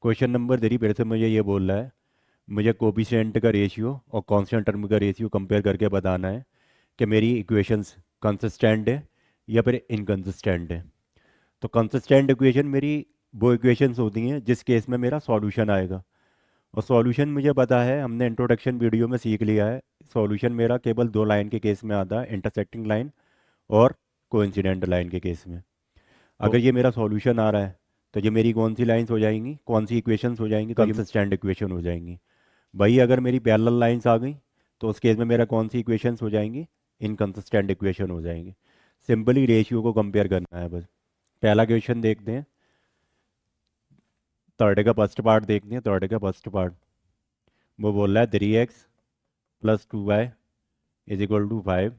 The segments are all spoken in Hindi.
क्वेश्चन नंबर 3 फिर से मुझे ये बोल रहा है, मुझे कोफिशिएंट का रेशियो और कांस्टेंट टर्म का रेशियो कंपेयर करके बताना है कि मेरी इक्वेशंस कंसिस्टेंट है या फिर इनकंसिस्टेंट है। तो कंसिस्टेंट इक्वेशन मेरी वो इक्वेशंस होती हैं जिस केस में मेरा सॉल्यूशन आएगा। और सॉल्यूशन मुझे पता है, हमने इंट्रोडक्शन वीडियो में सीख लिया है, सॉल्यूशन मेरा केवल दो लाइन के केस में आता है, इंटरसेक्टिंग लाइन और कोइंसिडेंट लाइन के केस में। तो अगर ये मेरा सॉल्यूशन आ रहा है तो ये मेरी कौन सी लाइंस हो जाएंगी, कौन सी इक्वेशंस हो जाएंगी, तो ये कंसिस्टेंट इक्वेशन हो जाएंगी। वही अगर मेरी पैरेलल लाइंस आ गई तो उस केस में मेरा कौन सी इक्वेशंस हो जाएंगी, इनकंसिस्टेंट इक्वेशन हो जाएंगी। सिंपली रेशियो को कंपेयर करना है बस। पहला क्वेश्चन देखते हैं, थर्ड का फर्स्ट पार्ट देखते हैं। थर्ड का फर्स्ट पार्ट वो बोल रहा है 3x plus 2y is equal to 5,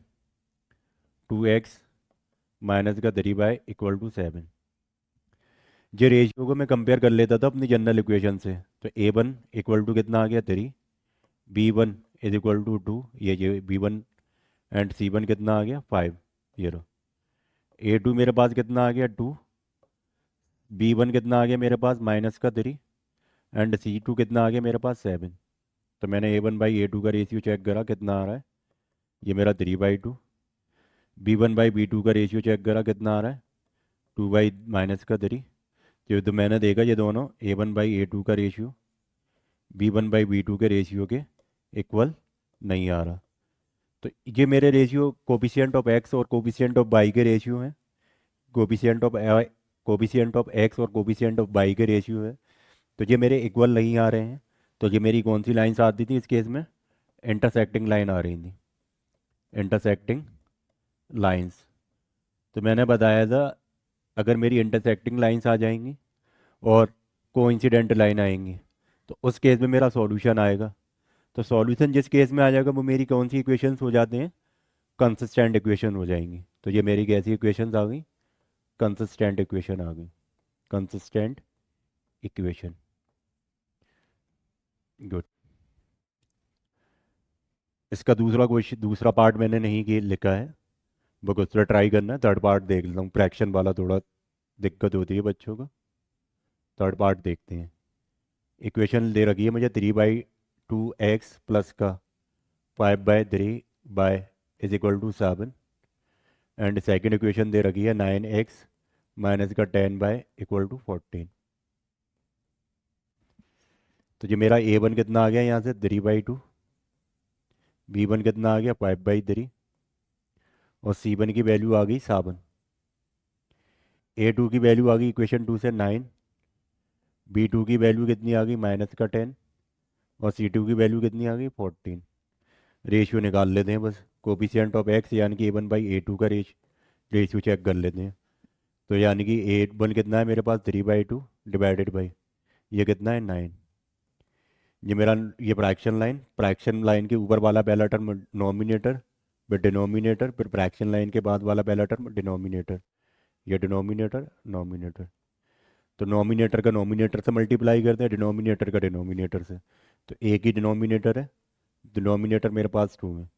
2x minus का 3y इक्वल टू 7। ये रेशियो को मैं कंपेयर कर लेता था अपनी जनरल इक्वेशन से। तो a1 इक्वल टू कितना आ गया 3, b1 इज इक्वल टू 2, ये b1 एंड c1 कितना आ गया 5। ये रो a2 मेरे पास कितना आ गया 2, b1 कितना आ गया मेरे पास माइनस का 3 एंड c2 कितना आ गया मेरे पास 7। तो मैंने a1/a2 का रेशियो चेक करा, कितना आ रहा है, ये मेरा 3/2। b1/b2 का रेशियो चेक करा, कितना आ रहा है 2/-3। तो मैंने देखा ये दोनों a1/a2 का रेशियो b1/b2 के रेशियो के इक्वल नहीं आ रहा। तो ये मेरे रेशियो कोफिशिएंट ऑफ एक्स और कोफिशिएंट ऑफ वाई के रेशियो हैं। कोफिशिएंट ऑफ एक्स और कोफिशिएंट ऑफ वाई के रेशियो है। तो ये मेरे इक्वल नहीं आ रहे हैं। तो ये मेरी कौन सी लाइन्स आती थी इस केस में, इंटरसेक्टिंग लाइन आ रही थी, इंटरसेक्टिंग लाइंस। तो मैंने बताया था, अगर मेरी इंटरसेक्टिंग लाइंस आ जाएंगी और कोइंसिडेंट लाइन आएंगी तो उस केस में मेरा सॉल्यूशन आएगा। तो सॉल्यूशन जिस केस में आ जाएगा वो मेरी कौन सी इक्वेशंस हो जाते हैं, कंसिस्टेंट इक्वेशन हो जाएंगी। तो ये मेरी कैसी इक्वेशंस आ गई, कंसिस्टेंट इक्वेशन आ गई, कंसिस्टेंट इक्वेशन। गुड। इसका दूसरा क्वेश्चन, दूसरा पार्ट मैंने नहीं लिखा है, वो दूसरा ट्राई करना है। थर्ड पार्ट देख लेता हूँ, फ्रैक्शन वाला थोड़ा दिक्कत होती है बच्चों को। थर्ड पार्ट देखते हैं। इक्वेशन दे रखी है मुझे 3/2x प्लस का 5/3 is equal to 7। And second equation दे रखी है 9x माइनस का 10 इक्वल टू 14। तो ये मेरा a1 कितना आ गया यहाँ से 3/2, b1 कितना आ गया 5/3 और c1 की वैल्यू आ गई 7। a2 की वैल्यू आ गई इक्वेशन 2 से 9, b2 की वैल्यू कितनी आ गई -10 और c2 की वैल्यू कितनी आ गई 14। रेशियो निकाल लेते हैं बस, कोफिशिएंट ऑफ एक्स यानी कि a1/a2 का रेशियो चेक कर लेते हैं। तो यानी कि a1 कितना है मेरे पास 3/2 डिवाइडेड बाई ये कितना है 9। ये मेरा, ये फ्रैक्शन लाइन के ऊपर वाला पहला टर्म नोमिनेटर, फिर डिनोमिनेटर, फिर फ्रैक्शन लाइन के बाद वाला पहला टर्म डिनोमिनेटर, ये डिनोमिनेटर नोमिनेटर। तो नोमिनेटर का नोमिनेटर से मल्टीप्लाई करते हैं, डिनोमिनेटर का डिनोमिनेटर से। तो एक ही डिनोमिनेटर है, डिनोमिनेटर मेरे पास 2 है,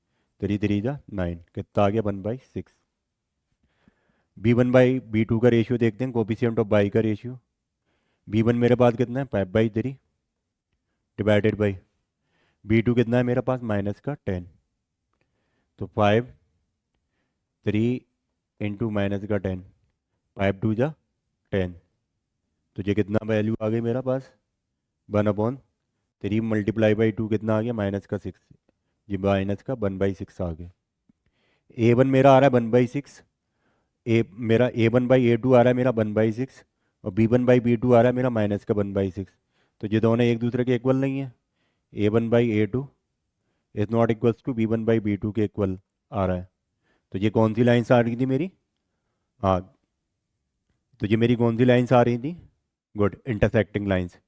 3 3 जा 9, कितना आ गया 1/6। b1/b2 का रेशियो देखते हैं, कोफिशिएंट ऑफ बाई का रेशियो। b1 मेरे पास कितना है 5/3 डिवाइडेड बाई b2 कितना है मेरे पास -10। तो 5 3 इंटू -10, 5 2 जा 10। तो ये कितना वैल्यू आ गई मेरा पास 1/3 मल्टीप्लाई बाई 2 कितना आ गया -6। ये माइनस का 1/6 आ गया। a1 मेरा आ रहा है 1/6, ए मेरा a1/a2 आ रहा है मेरा 1/6 और b1/b2 आ रहा है मेरा माइनस का 1/6। तो ये दोनों एक दूसरे के इक्वल नहीं है। a1/a2 is not equals to b1/b2 के इक्वल आ रहा है। तो ये कौन सी लाइन्स आ रही थी मेरी, हाँ, तो ये मेरी कौन सी लाइन्स आ रही थी, good, intersecting lines.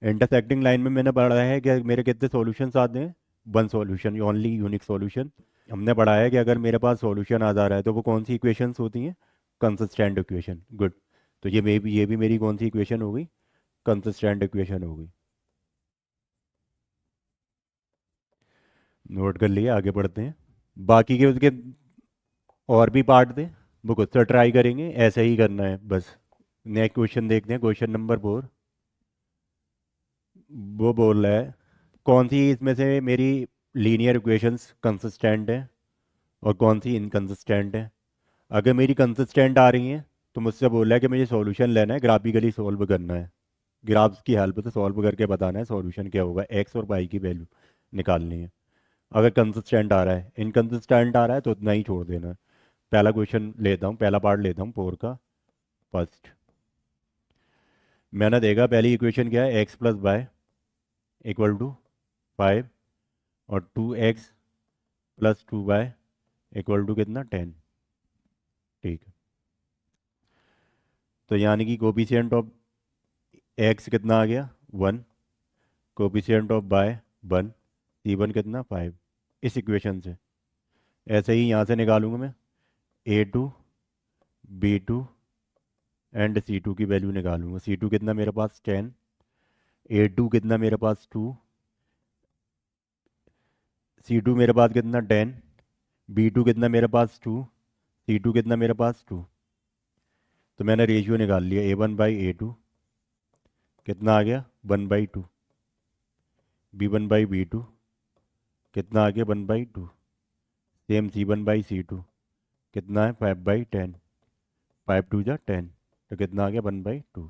Intersecting line में मैंने पढ़ा है कि मेरे कितने सॉल्यूशंस आते हैं, one solution, only unique solution. हमने पढ़ा है कि अगर मेरे पास सॉल्यूशन आ जा रहा है तो वो कौन सी इक्वेशंस होती हैं, कंसिस्टेंट इक्वेशन। गुड। तो ये भी मेरी कौन सी इक्वेशन हो गई, कंसिस्टेंट इक्वेशन हो गई। नोट कर लिए, आगे बढ़ते हैं। बाकी के उसके और भी पार्ट थे, वो खुद से ट्राई करेंगे, ऐसे ही करना है बस। नेक्स्ट क्वेश्चन देखते हैं, क्वेश्चन नंबर 4। वो बोल रहा है कौन सी इसमें से मेरी लीनियर इक्वेशंस कंसिस्टेंट है और कौन सी इनकंसिस्टेंट है। अगर मेरी कंसिस्टेंट आ रही हैं तो मुझसे बोल रहा है कि मुझे सॉल्यूशन लेना है, ग्राफिकली सॉल्व करना है, ग्राफ्स की हेल्प से सॉल्व करके बताना है सॉल्यूशन क्या होगा, एक्स और वाई की वैल्यू निकालनी है। अगर कंसिस्टेंट आ रहा है, इनकंसिस्टेंट आ रहा है तो उतना ही छोड़ देना है। पहला क्वेश्चन लेता हूँ, पहला पार्ट लेता हूँ फोर का फर्स्ट। मैंने देखा पहली इक्वेशन क्या है, x plus y equal to 5 और 2x plus 2y equal to कितना 10। ठीक है, तो यानी कि कोफिशिएंट ऑफ एक्स कितना आ गया 1, कोफिशिएंट ऑफ वाई 1, C1 कितना 5। इस इक्वेशन से ऐसे ही यहाँ से निकालूंगा मैं A2 B2 एंड C2 की वैल्यू निकालूंगा। C2 कितना मेरे पास 10, A2 कितना मेरे पास 2, C2 मेरे पास कितना 10, B2 कितना मेरे पास 2, C2 कितना मेरे पास 2। तो मैंने रेशियो निकाल लिया A1/A2 कितना आ गया 1/2, B1/B2 कितना आ गया 1/2, सेम C1/C2 कितना है 5/10, 5 2 जा 10, तो कितना आ गया 1/2।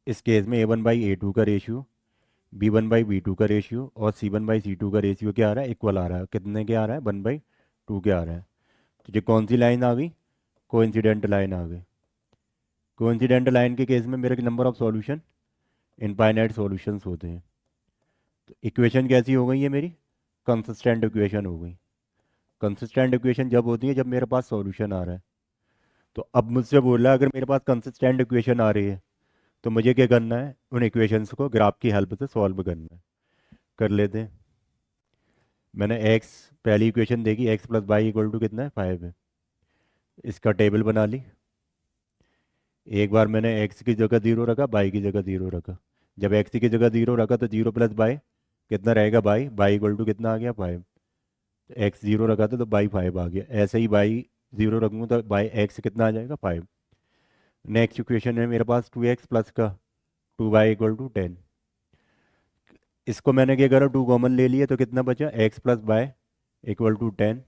इस केस में A1/A2 का रेशियो, B1/B2 का रेशियो और C1/C2 का रेशियो क्या आ रहा है, इक्वल आ रहा है। कितने के आ रहा है 1/2 के आ रहा है। तो ये कौन सी लाइन आ गई, कोइंसिडेंट लाइन आ गई। कोइंसिडेंट लाइन के केस में मेरे number of solution infinite solutions होते हैं। तो इक्वेशन कैसी हो गई है मेरी, कंसिस्टेंट इक्वेशन हो गई। कंसिस्टेंट इक्वेशन जब होती है जब मेरे पास सॉल्यूशन आ रहा है। तो अब मुझसे बोल रहा है अगर मेरे पास कंसिस्टेंट इक्वेशन आ रही है तो मुझे क्या करना है, उन इक्वेशंस को ग्राफ की हेल्प से सॉल्व करना है। कर लेते हैं। मैंने एक्स, पहली इक्वेशन देखी x plus y equal to कितना है 5 है। इसका टेबल बना ली। एक बार मैंने एक्स की जगह 0 रखा, बाई की जगह 0 रखा। जब एक्स की जगह 0 रखा तो 0 प्लस बाई कितना रहेगा बाई, बाई इक्वल टू कितना आ गया 5। एक्स 0 रखा था तो बाई 5 आ गया। ऐसे ही बाई 0 रखूँगा तो बाई एक्स कितना आ जाएगा 5। नेक्स्ट इक्वेशन है मेरे पास 2x प्लस का 2y इक्वल टू 10। इसको मैंने क्या करा, 2 कॉमन ले लिया तो कितना बचा x plus y equal to 10।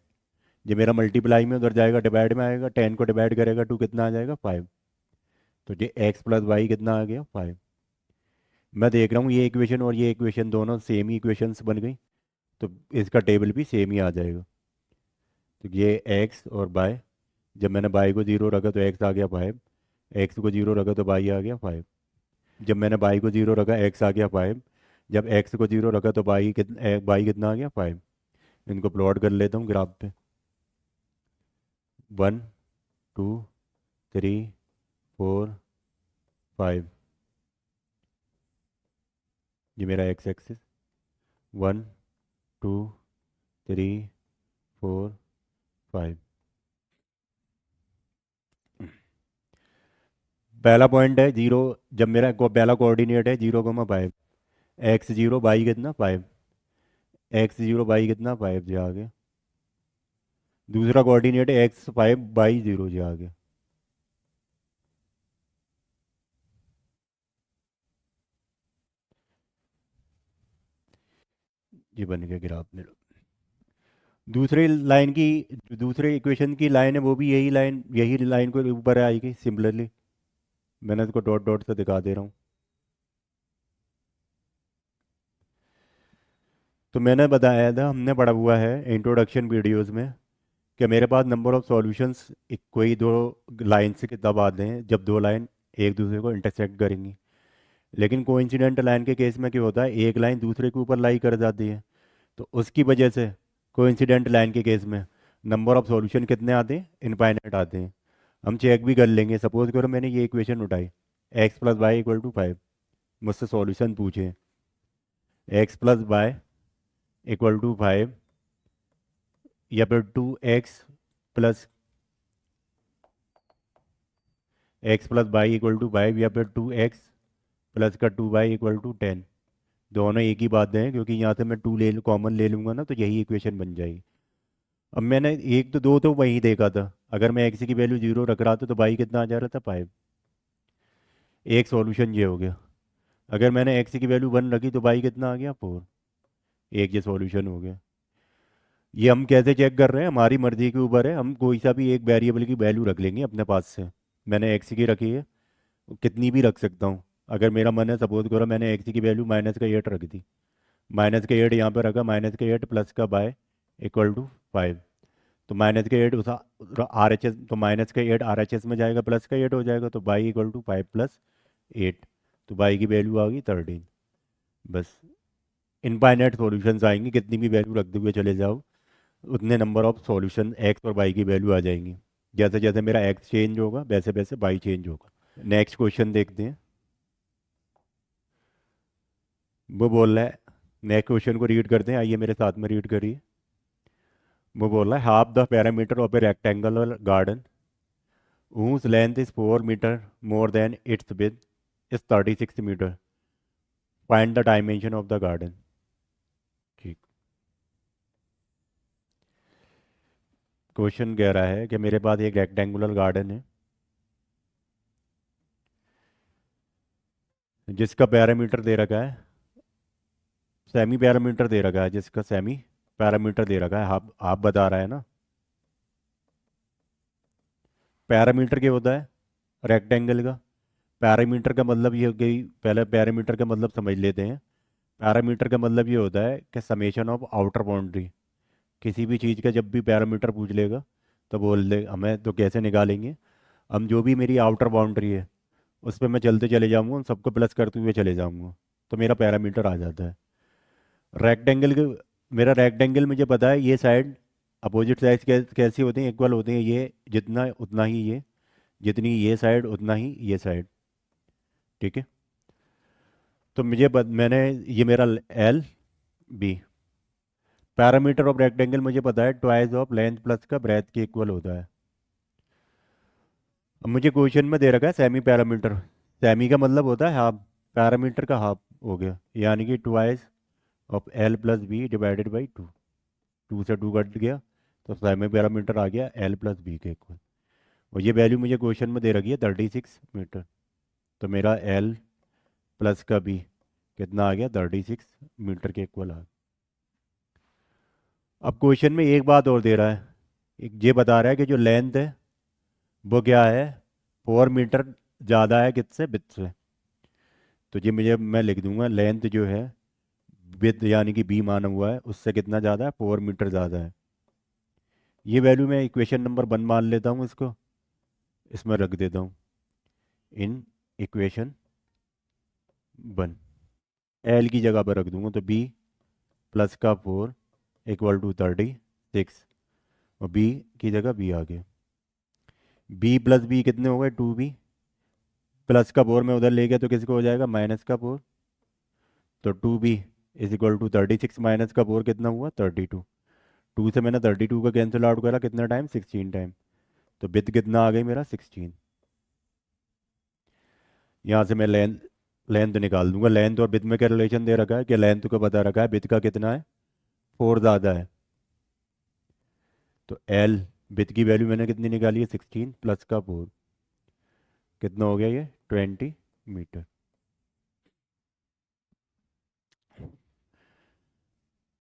जो मेरा मल्टीप्लाई में उधर जाएगा डिवाइड में आएगा, 10 को डिवाइड करेगा 2 कितना आ जाएगा 5। तो ये x प्लस वाई कितना आ गया 5। मैं देख रहा हूँ ये इक्वेशन और ये इक्वेशन दोनों सेम ही इक्वेशंस बन गई, तो इसका टेबल भी सेम ही आ जाएगा। तो ये x और y, जब मैंने y को 0 रखा तो x आ गया 5, x को 0 रखा तो y आ गया 5। जब मैंने y को 0 रखा x आ गया 5, जब x को 0 रखा तो y कितना आ गया 5। इनको प्लॉट कर लेता हूँ ग्राफ पे। 1 2 3 4 5, ये मेरा x एक्सिस। 1 2 3 4 5। पहला पॉइंट है 0, जब मेरा पहला कोऑर्डिनेट है 0,5, x0 बाई कितना 5, x0 बाई कितना 5 जो आ गया। दूसरा कोऑर्डिनेट है x5/0 जो आ गया। ये बन गया ग्राफ मेरा। दूसरे लाइन की, दूसरे इक्वेशन की लाइन है वो भी यही लाइन को ऊपर आएगी सिमिलरली। मैंने इसको डॉट डॉट से दिखा दे रहा हूँ। तो मैंने बताया था, हमने पढ़ा हुआ है इंट्रोडक्शन वीडियोस में कि मेरे पास नंबर ऑफ सॉल्यूशंस कोई दो लाइन से तब आते हैं जब दो लाइन एक दूसरे को इंटरसेक्ट करेंगी। लेकिन कोइंसिडेंट लाइन के केस में क्या होता है, एक लाइन दूसरे के ऊपर लाई कर जाती है। तो उसकी वजह से कोइंसिडेंट लाइन के केस में नंबर ऑफ सॉल्यूशन कितने आते हैं, इनफाइनाइट आते हैं। हम चेक भी कर लेंगे। सपोज करो मैंने ये इक्वेशन उठाई x plus y equal to 5, मुझसे सॉल्यूशन पूछे x plus y equal to 5 या फिर 2x plus y equal to 5 या फिर 2x प्लस का 2y इक्वल टू 10। दोनों एक ही बात है क्योंकि यहाँ से मैं 2 ले कॉमन ले लूँगा ना तो यही इक्वेशन बन जाएगी। अब मैंने एक तो दो तो वही देखा था, अगर मैं x की वैल्यू 0 रख रहा था तो y कितना आ जा रहा था 5। एक सॉल्यूशन ये हो गया। अगर मैंने एक्स की वैल्यू 1 रखी तो बाई कितना आ गया 4। एक ये सॉल्यूशन हो गया। ये हम कैसे चेक कर रहे हैं, हमारी मर्जी के ऊपर है, हम कोई सा भी एक वेरिएबल की वैल्यू रख लेंगे अपने पास से। मैंने एक्स की रखी है, कितनी भी रख सकता हूँ। अगर मेरा मन है, सपोज करो मैंने एक्स की वैल्यू -8 रख दी, -8 यहाँ पे रखा, -8 प्लस का बाय इक्वल टू 5। तो -8 उस RHS, तो -8 RHS में जाएगा, +8 हो जाएगा, तो बाई इक्वल टू 5 + 8। तो बाई की वैल्यू आ गई 13। बस इनफाइनाइट सॉल्यूशंस आएंगे, कितनी भी वैल्यू रखते हुए चले जाओ, उतने नंबर ऑफ सॉल्यूशन एक्स और वाई की वैल्यू आ जाएंगी। जैसे जैसे मेरा एक्स चेंज होगा वैसे वैसे वाई चेंज होगा। नेक्स्ट क्वेश्चन देखते हैं। वो बोल रहा है, नेक्स्ट क्वेश्चन को रीड करते हैं, आइए मेरे साथ में रीड करिए। वो बोल रहा है, half the parameter of A rectangular garden whose length is 4 meter more than its width is 36 meter. Find the dimension of the garden. ठीक। क्वेश्चन कह रहा है कि मेरे पास एक रेक्टेंगुलर गार्डन है जिसका पैरामीटर दे रखा है, सेमी पैरामीटर दे रखा है, जिसका सेमी पैरामीटर दे रखा है, हाफ बता रहा है ना। पैरामीटर क्या होता है रेक्टेंगल का? पैरामीटर का मतलब ये हो गई, पहले पैरामीटर का मतलब समझ लेते हैं। पैरामीटर का मतलब ये होता है कि समेशन ऑफ आउटर बाउंड्री। किसी भी चीज़ का जब भी पैरामीटर पूछ लेगा तो बोल दे हमें, तो कैसे निकालेंगे हम, जो भी मेरी आउटर बाउंड्री है उस पर मैं चलते चले जाऊंगा, उन सबको प्लस करते हुए चले जाऊंगा, तो मेरा पैरामीटर आ जाता है। रेक्टेंगल के, मेरा रेक्टेंगल मुझे पता है ये साइड अपोजिट साइड कैसी होती हैं, इक्वल होती हैं, ये जितना उतना ही ये, जितनी ये साइड उतना ही ये साइड। ठीक है। तो मैंने, ये मेरा L B, parameter of rectangle मुझे पता है ट्वाइस ऑफ लेंथ प्लस का ब्रेथ के इक्वल होता है। अब मुझे क्वेश्चन में दे रखा है सेमी पैरामीटर, सेमी का मतलब होता है हाफ, पैरामीटर का हाफ हो गया, यानी कि twice of L plus B divided by 2। 2 से 2 कट गया, तो सेमी पैरामीटर आ गया एल प्लस बी के इक्वल। और ये वैल्यू मुझे क्वेश्चन में दे रखी है 36 मीटर। तो मेरा एल प्लस का बी कितना आ गया, 36 मीटर के इक्वल आ गया। अब क्वेश्चन में एक बात और दे रहा है, एक ये बता रहा है कि जो लेंथ है वो क्या है, 4 मीटर ज़्यादा है किससे, विड्थ से। तो ये मैं लिख दूंगा लेंथ जो है, विड्थ यानी कि बी माना हुआ है, उससे कितना ज़्यादा है, 4 मीटर ज़्यादा है। ये वैल्यू मैं इक्वेशन नंबर 1 मान लेता हूँ इसको, इसमें रख देता हूँ इन इक्वेशन 1। एल की जगह पर रख दूंगा, तो बी प्लस का 4 इक्वल टू 36, और बी की जगह बी आ गया। बी प्लस बी कितने हो गए, 2b, प्लस का 4 में उधर ले गया तो किसको हो जाएगा, -4। तो 2b is equal to 36 minus का 4 कितना हुआ, 32। 2 से मैंने 32 का कैंसिल आउट करा, कितना टाइम, 16 टाइम। तो विथ कितना आ गई मेरा, 16। यहाँ से मैं लेंथ लेंथ निकाल दूंगा। लेंथ और विथ में क्या रिलेशन दे रखा है, कि लेंथ को पता रखा है, विथ का कितना है, 4 ज़्यादा है। तो एल विथ की वैल्यू मैंने कितनी निकाली है, 16 प्लस का 4, कितना हो गया ये, 20 मीटर।